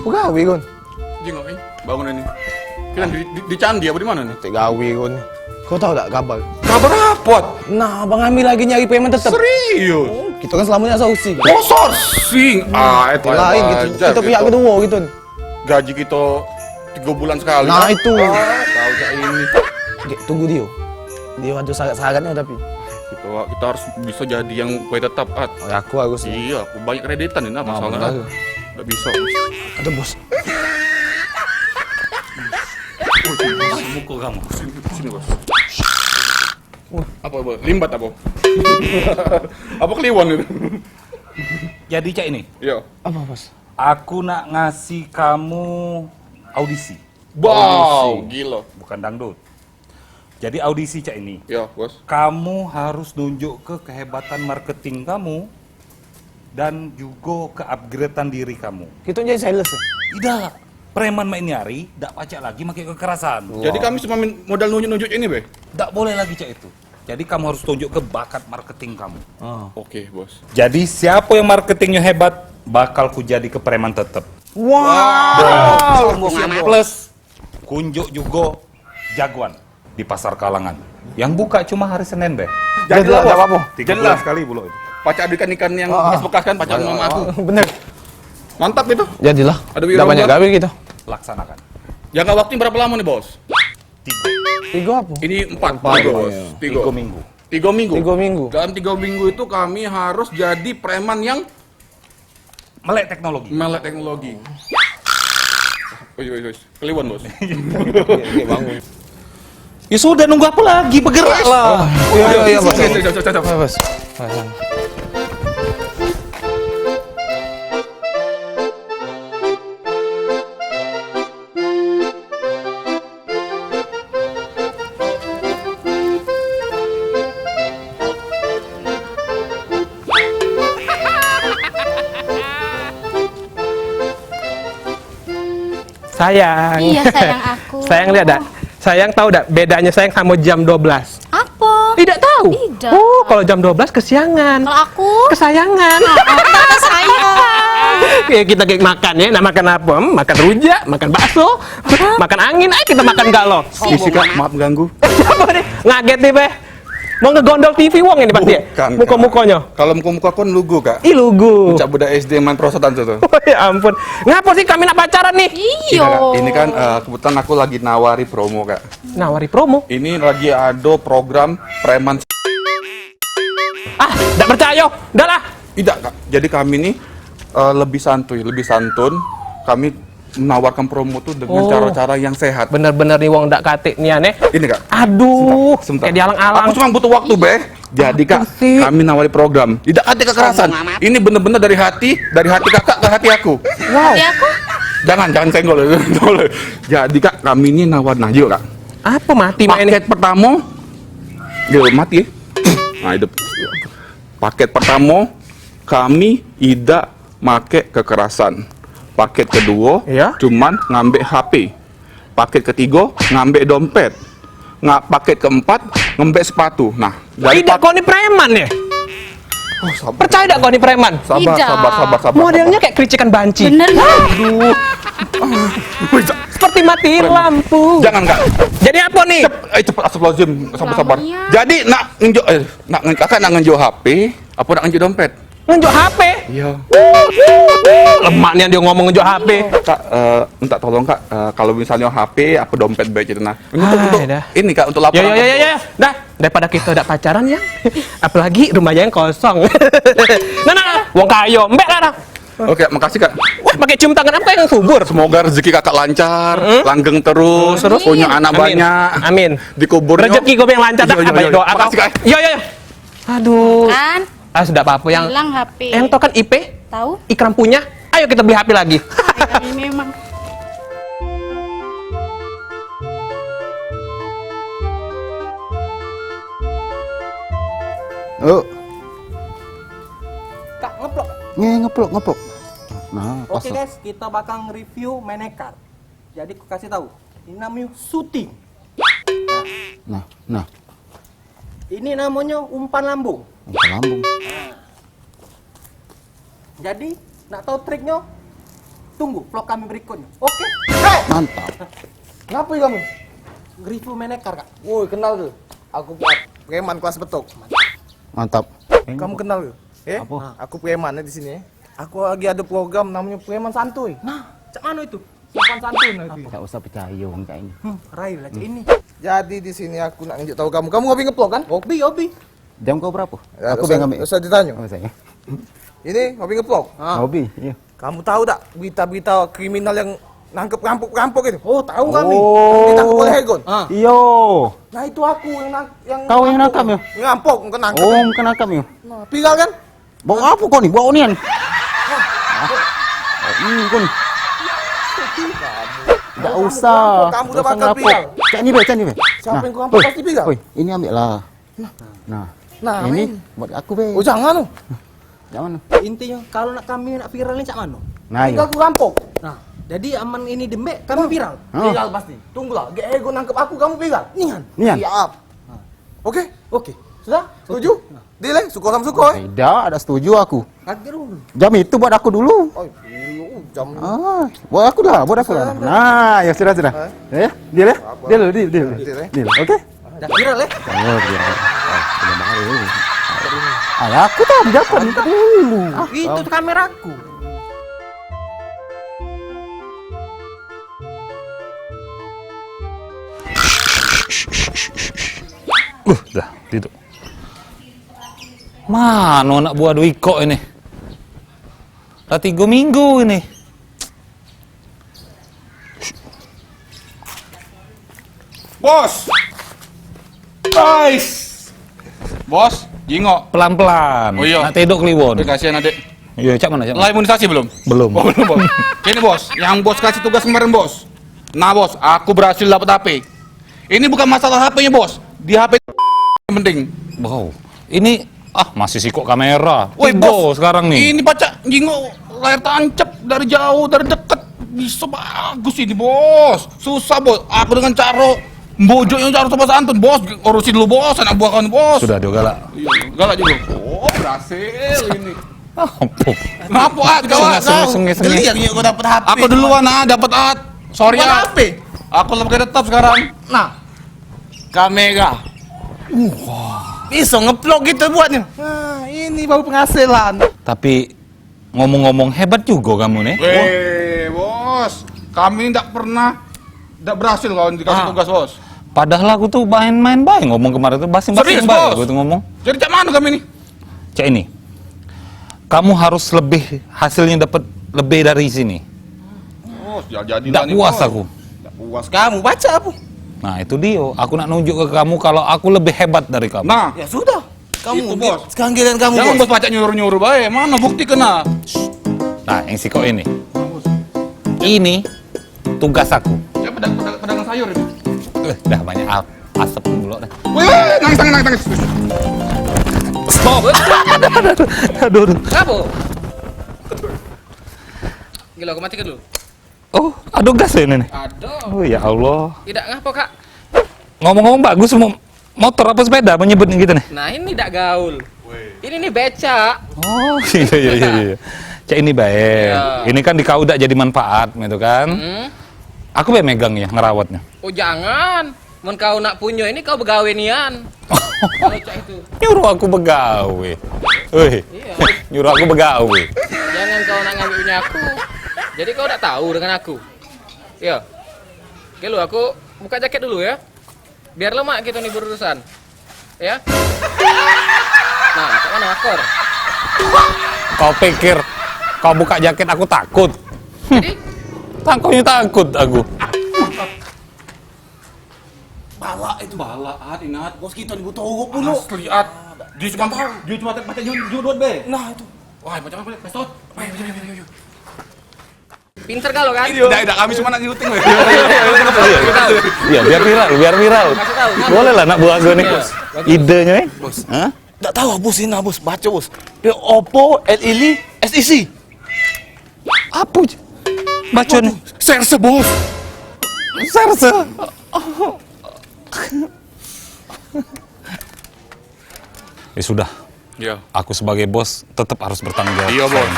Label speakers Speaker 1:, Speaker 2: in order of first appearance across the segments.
Speaker 1: Gawe kon.
Speaker 2: Jengok ini, bangun ini. Kita di candi apa di mana nih?
Speaker 1: Gawe kon. Kau tahu tak kabar?
Speaker 2: Kabar apa?
Speaker 1: Nah, Bang Amir lagi nyari payment tetap.
Speaker 2: Serius?
Speaker 1: Kita kan selamanya sausi.
Speaker 2: Oh, sourcing. Itu
Speaker 1: Lain gitu. Kita pihak kedua gitu.
Speaker 2: Gaji kita 3 bulan sekali.
Speaker 1: Nah, itu.
Speaker 2: Tahu cak ini.
Speaker 1: Tunggu dia. Dia ada syarat-syaratnya tapi.
Speaker 2: Kita harus bisa jadi yang kue tetap.
Speaker 1: Oh, ya aku harus.
Speaker 2: Iya, aku banyak kreditan ini masalahnya. Nggak bisa.
Speaker 1: Ada bos.
Speaker 3: Mukul kamu.
Speaker 2: Sini bos. Apa bos? Limbat apa? Apa kliwon itu?
Speaker 3: Jadi cak ini,
Speaker 2: Iya.
Speaker 1: Apa bos?
Speaker 3: aku nak ngasih kamu audisi,
Speaker 2: Wow, gila.
Speaker 3: bukan dangdut. Jadi audisi cak ini,
Speaker 2: Iya bos.
Speaker 3: kamu harus nunjuk ke kehebatan marketing kamu dan juga ke-upgradean diri kamu.
Speaker 1: Kita jadi sales ya?
Speaker 3: Tidak, preman main nyari, tidak pacak lagi pakai kekerasan.
Speaker 2: Jadi kami cuma modal nunjuk-nunjuk ini, Be?
Speaker 3: Tidak boleh lagi cak itu. Jadi kamu harus tunjuk ke bakat marketing kamu.
Speaker 2: Oke, bos.
Speaker 3: Jadi siapa yang marketingnya hebat, bakal ku jadi ke preman tetap.
Speaker 1: Wow.
Speaker 3: Plus kunjuk juga jagoan di pasar kalangan. Yang buka cuma hari Senin, Be.
Speaker 1: Jadilah,
Speaker 3: Bos.
Speaker 1: apa-apa.
Speaker 3: 3 bulan sekali bulu itu.
Speaker 2: Pacar ikan-ikan yang bekas-bekas kan pacar mama aku.
Speaker 1: Bener.
Speaker 2: Mantap itu.
Speaker 1: Jadilah.
Speaker 2: Ada
Speaker 1: Udah
Speaker 2: wirausaha?
Speaker 1: banyak gawe kita.
Speaker 3: Laksanakan.
Speaker 2: Jangka waktu berapa lama nih, bos?
Speaker 3: 3
Speaker 1: Tiga apa?
Speaker 2: Ini 4 bos. 3
Speaker 3: minggu.
Speaker 2: 3 minggu.
Speaker 1: 3 minggu.
Speaker 2: Dalam 3 minggu itu kami harus jadi preman yang
Speaker 3: Melek teknologi.
Speaker 2: melek teknologi. Woi, kliwon, bos.
Speaker 1: Iya, bangun.
Speaker 3: Ya sudah, nunggu apa lagi? Bergerak lah.
Speaker 1: Iya, bos.
Speaker 2: Cocok.
Speaker 1: Bos.
Speaker 4: Sayang.
Speaker 5: Iya, sayang aku.
Speaker 4: Sayang lihat dak. Sayang tahu dak bedanya sayang sama jam 12?
Speaker 5: Apa?
Speaker 4: Tidak tahu.
Speaker 5: Tidak.
Speaker 4: Oh, kalau jam 12 kesiangan.
Speaker 5: Kalau aku
Speaker 4: Kesayangan.
Speaker 5: apa sayang?
Speaker 4: Ya, kita kayak makan ya. Nah, makan apa? Makan rujak, makan bakso, makan angin. Ayo kita makan galon.
Speaker 2: Isi kak, maaf ganggu.
Speaker 4: Siapa nih? Ngaget nih, Be. Mau ngegondol TV wong ini pasti.
Speaker 2: Bukan,
Speaker 4: Muka-mukanya.
Speaker 2: Kalau muka-muka kon lugu kak.
Speaker 4: Ih, lugu.
Speaker 2: Bocah budak SD main prosotan tuh.
Speaker 4: Oh, ya ampun. Ngapa sih kami nak pacaran nih?
Speaker 5: Iya.
Speaker 2: Kak. Ini kan kebetulan aku lagi nawari promo kak.
Speaker 4: Nawari promo.
Speaker 2: Ini lagi ada program preman.
Speaker 4: Ah, enggak percaya. Udah lah.
Speaker 2: Tidak kak. Jadi kami ini lebih santuy, lebih santun. Kami menawarkan promo tuh dengan cara-cara yang sehat.
Speaker 4: Bener-bener nih wong ndak katik nih aneh.
Speaker 2: Ini kak.
Speaker 4: Aduh,
Speaker 2: Sebentar.
Speaker 4: kayak dialang-alang.
Speaker 2: Aku cuma butuh waktu, Be. Jadi kak,
Speaker 4: sih?
Speaker 2: kami nawari program. Tidak ada kekerasan. Ini bener-bener dari hati kakak ke hati aku.
Speaker 4: Wow.
Speaker 5: Hati aku?
Speaker 2: Jangan senggol. Jadi kak, kami ini nawar yuk kak.
Speaker 4: Apa mati main ini?
Speaker 2: Paket pertama, yuk mati. Nah, hidup. Paket pertama, kami tidak make kekerasan. Paket kedua,
Speaker 4: Iya.
Speaker 2: cuman ngambil HP. Paket ketiga, ngambil dompet. Paket keempat, ngambil sepatu. Nah,
Speaker 4: Tidak kau nih preman ya?
Speaker 2: Oh, sabar.
Speaker 4: Percaya tidak kau nih preman?
Speaker 2: Sabar,
Speaker 5: Tidak.
Speaker 2: sabar.
Speaker 4: Modelnya kayak kericikan banci.
Speaker 5: Bener nggak?
Speaker 2: Aduh.
Speaker 4: Seperti matiin lampu.
Speaker 2: Jangan kak.
Speaker 4: Jadi apa nih?
Speaker 2: Cepet astagfirullahaladzim. Sabar.
Speaker 5: Lamanya.
Speaker 2: Jadi kakak nak ngejo HP, apa nak ngejo dompet?
Speaker 4: Nunjuk HP.
Speaker 2: Iya.
Speaker 4: Lemaknya dia ngomong nunjuk HP.
Speaker 2: Kak, minta tolong kak, kalau misalnya HP, apa dompet baik itu nah. Untuk
Speaker 4: dah.
Speaker 2: ini kak, untuk
Speaker 4: Ya,
Speaker 2: laporan.
Speaker 4: ya. Dah, daripada kita tidak pacaran ya. Apalagi rumahnya yang kosong. Nah. Wong kayo, mbak lah.
Speaker 2: Oke, makasih kak.
Speaker 4: Wah, pakai cium tangan apa yang subur?
Speaker 2: Semoga rezeki kakak lancar, langgeng terus, punya anak
Speaker 4: Amin.
Speaker 2: banyak.
Speaker 4: Amin.
Speaker 2: Dikuburnya.
Speaker 4: Rezeki gue yang lancar dah.
Speaker 2: Iya,
Speaker 4: Apa
Speaker 2: iya.
Speaker 4: doa kau?
Speaker 2: Makasih, Kak.
Speaker 4: Yo. Aduh.
Speaker 5: Kan?
Speaker 4: Sudah apa-apa yang
Speaker 5: Hilang HP.
Speaker 4: yang tau kan IP?
Speaker 5: Tahu?
Speaker 4: Ikram punya. Ayo kita beli HP lagi.
Speaker 5: Ini memang.
Speaker 2: Oh,
Speaker 6: Kak, ngeplok.
Speaker 2: ngeplok. Nah, pas.
Speaker 6: Oke guys, kita bakal nge-review Menekar. Jadi aku kasih tahu, ini namanya syuting.
Speaker 2: Nah,
Speaker 6: Ini namanya umpan lambung.
Speaker 2: lambung.
Speaker 6: Jadi, nak tahu triknya? Tunggu vlog kami berikutnya. Oke?
Speaker 1: Mantap. Ngapain kamu?
Speaker 6: Review Menekar, Kak.
Speaker 1: Woi, kenal tuh. Aku preman kelas betok.
Speaker 7: Mantap.
Speaker 1: Kamu kenal tuh?
Speaker 7: Apa?
Speaker 1: Aku preman di sini. Aku lagi ada program namanya Preman Santuy.
Speaker 6: Nah, cak mana itu?
Speaker 1: Sopan santun itu.
Speaker 7: Enggak usah percaya orang kayak ini.
Speaker 6: Rai lah cak ini.
Speaker 1: Jadi di sini aku nak nunjuk tahu kamu. Kamu hobi ngeplok kan?
Speaker 6: Hobi.
Speaker 7: Jam kau berapa?
Speaker 1: Ya,
Speaker 7: Aku
Speaker 1: usah-
Speaker 7: pengen ambil.
Speaker 1: usah ditanya.
Speaker 7: Oh, saya.
Speaker 1: Ini hobi ngeplok.
Speaker 7: Hobi. Iya.
Speaker 1: Kamu tahu tak berita-berita kriminal yang nangkep rampok-rampok itu? Oh, tahu kami.
Speaker 7: Oh.
Speaker 1: Ditangkap oleh Hegon.
Speaker 7: Iyo.
Speaker 1: Nah, itu aku yang
Speaker 7: Kau yang nangkap ya?
Speaker 1: Ngerampok, bukan nangkep.
Speaker 7: Oh, bukan nangkap ya?
Speaker 1: Nah, pigal kan?
Speaker 7: Bawa apa kau nih? Bawa onian. Ini kau nih. Tidak usah.
Speaker 1: Kamu udah
Speaker 7: Nggak usah
Speaker 1: bakal
Speaker 7: ngapok.
Speaker 1: pigal.
Speaker 7: Cak ni be, cak ni be.
Speaker 1: Siapa yang kau rampok pasti pigal.
Speaker 7: Oi, ini ambil lah. Nah,
Speaker 1: Nah,
Speaker 7: ini
Speaker 1: ini.
Speaker 7: buat aku be.
Speaker 1: Oh, jangan tuh.
Speaker 7: Jangan.
Speaker 6: Intinya kalau nak kami nak viral ini cak mana?
Speaker 7: Nah,
Speaker 1: Tinggal aku rampok.
Speaker 6: Nah, jadi aman ini dembek kami viral.
Speaker 7: Oh.
Speaker 1: Pigal pasti. Tunggulah, Hegon nangkep aku, kamu pigal.
Speaker 6: Nian.
Speaker 7: Nian.
Speaker 1: Siap. Oke,
Speaker 6: Oke.
Speaker 1: sudah? Setuju? Deal ya? Suko sama suko ya?
Speaker 7: Tidak, ada setuju aku.
Speaker 6: Kaki dulu.
Speaker 7: Jam itu buat aku dulu.
Speaker 1: Oh, jam.
Speaker 7: Buat aku dah, buat aku dah. Nah, ya sudah. Ya, deal ya? Deal.
Speaker 1: Deal, ya.
Speaker 7: Deal, oke?
Speaker 6: Dah viral ya?
Speaker 7: Oh, deal. Udah baru. Ah, aku tahu dapat dulu.
Speaker 6: Itu tuh kameraku.
Speaker 8: Dah, tidur. Mana anak buah Dwiko ini? Dah 3 minggu ini.
Speaker 2: Bos. Guys. Bos, jingok.
Speaker 8: Pelan-pelan.
Speaker 2: Oh, iya.
Speaker 8: Nak tidur kliwon.
Speaker 2: Kasihan adik.
Speaker 8: Iya, cak mana, cak
Speaker 2: Lah
Speaker 8: mana?
Speaker 2: imunisasi belum?
Speaker 8: Belum.
Speaker 2: Oh, belum, Bos. Ini Bos, yang Bos kasih tugas kemarin, Bos. Nah, Bos, aku berhasil dapat HP. Ini bukan masalah HP-nya, Bos. Di HP yang penting.
Speaker 8: Wow. Ini masih sikok kamera.
Speaker 2: Woi,
Speaker 8: Tigo
Speaker 2: Bos.
Speaker 8: sekarang nih.
Speaker 2: Ini baca jingok layar tancap dari jauh, dari dekat. Bisa bagus ini, Bos. Susah, Bos. Aku dengan cara bojoknya cara sopan santun, Bos. Urusin dulu, Bos. Anak buah kawan, Bos.
Speaker 8: Sudah dia galak.
Speaker 2: Iya, galak juga. Oh, berhasil ini.
Speaker 8: Apa?
Speaker 2: Kenapa, kawan?
Speaker 8: Sengit.
Speaker 1: Geliat nih aku dapat HP.
Speaker 2: Aku duluan, dapat at. Sorry,
Speaker 1: Dapat
Speaker 2: ah.
Speaker 1: HP?
Speaker 2: Aku lebih tetap sekarang.
Speaker 1: Nah, kamera. Bisa ngeplok gitu buatnya. Nah, ini baru penghasilan.
Speaker 8: Tapi ngomong-ngomong hebat juga kamu nih.
Speaker 2: Weh, Bos. Kami tidak berhasil kawan dikasih tugas, Bos.
Speaker 8: Padahal aku tuh main-main baik ngomong kemarin tuh
Speaker 2: Serius,
Speaker 8: basing-basing baik
Speaker 2: Bos?
Speaker 8: aku tuh ngomong.
Speaker 2: Jadi cak mana kami ini?
Speaker 8: Cak ini. Kamu harus lebih hasilnya dapat lebih dari sini.
Speaker 2: Bos, jadi
Speaker 8: Tidak puas aku.
Speaker 2: Tidak puas.
Speaker 1: Kamu baca apa?
Speaker 8: Nah, itu dia. Aku nak nunjuk ke kamu kalau aku lebih hebat dari kamu.
Speaker 2: Nah,
Speaker 1: Ya sudah. Kamu
Speaker 2: Itu, Bos.
Speaker 1: Sekarang giliran kamu,
Speaker 2: jangan
Speaker 1: Bos.
Speaker 2: Bos baca nyuruh-nyuruh baik. Mana bukti kena?
Speaker 8: Nah, yang si kau ini. Ini tugas aku.
Speaker 2: Ya pedagang sayur ini.
Speaker 8: Dah banyak asap dulu dah.
Speaker 2: Weh, nangis.
Speaker 8: Stop. Aduh.
Speaker 4: Kenapa? Gila, aku matikan dulu.
Speaker 8: Oh, aduh gas ya ini nih.
Speaker 4: Aduh,
Speaker 8: Oh ya Allah.
Speaker 4: tidak ngapa kak.
Speaker 8: Ngomong-ngomong bagus motor apa sepeda menyebut gitu nih.
Speaker 4: Nah ini tidak gaul. Ini nih beca.
Speaker 8: Oh, iya. Cak ini baik.
Speaker 4: Iya.
Speaker 8: Ini kan di kau udah jadi manfaat gitu kan.
Speaker 4: Hmm?
Speaker 8: Aku be megang ya ngerawatnya.
Speaker 4: Oh jangan. Mun kau nak punya ini kau begawe nian. Kalau cak itu.
Speaker 8: Nyuruh aku begawe. Wih.
Speaker 4: Iya.
Speaker 8: Nyuruh aku begawe.
Speaker 4: Jangan kau nak ngambil punya aku. Jadi kau tak tahu dengan aku. Iya. Oke lu, aku buka jaket dulu ya. Biar lemak kita nih berurusan. Ya. Nah, cak mana akor?
Speaker 8: Kau pikir kau buka jaket aku takut?
Speaker 4: Jadi
Speaker 8: Takutnya takut aku.
Speaker 2: Bala, ingat.
Speaker 1: Bos kita nih butuh urut dulu.
Speaker 2: Asli, Dia cuma baca judul be.
Speaker 1: Nah, itu.
Speaker 2: Wah, baca apa? Pestot.
Speaker 4: pinter kalau kan?
Speaker 2: Tidak, kami cuma nak syuting.
Speaker 8: Iya, biar viral.
Speaker 4: Kasih tahu.
Speaker 8: Boleh lah nak buat gue nih.
Speaker 4: Iya.
Speaker 8: Idenya nih.
Speaker 1: Bos. Nggak tahu bos ini, bos. Baca, bos. Oppo LE SEC.
Speaker 8: Apa? Baca nih.
Speaker 2: Serse, Bos.
Speaker 8: Serse. Ya sudah.
Speaker 2: Iya.
Speaker 8: Aku sebagai bos tetap harus bertanggung jawab.
Speaker 2: Iya, Bos.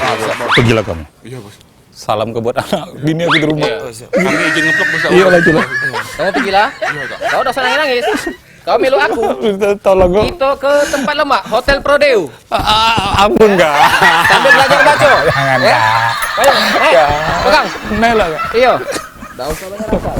Speaker 8: Pergilah kamu.
Speaker 2: Iya, Bos.
Speaker 8: Salam ke buat anak bini aku di rumah.
Speaker 4: Iya.
Speaker 2: Kami izin ngeplok Bos.
Speaker 8: Iya lah jelas.
Speaker 4: Kamu pergilah. Kau udah usah nangis. Kau milu aku.
Speaker 8: Tolong gue.
Speaker 4: Kita ke tempat lemak, Hotel Prodeo.
Speaker 8: Ampun enggak.
Speaker 4: Sambil belajar baca.
Speaker 8: Jangan
Speaker 4: Ya?
Speaker 8: enggak.
Speaker 4: Ayo, pegang.
Speaker 8: Nela.
Speaker 4: Iya. Dah usah banyak rasa.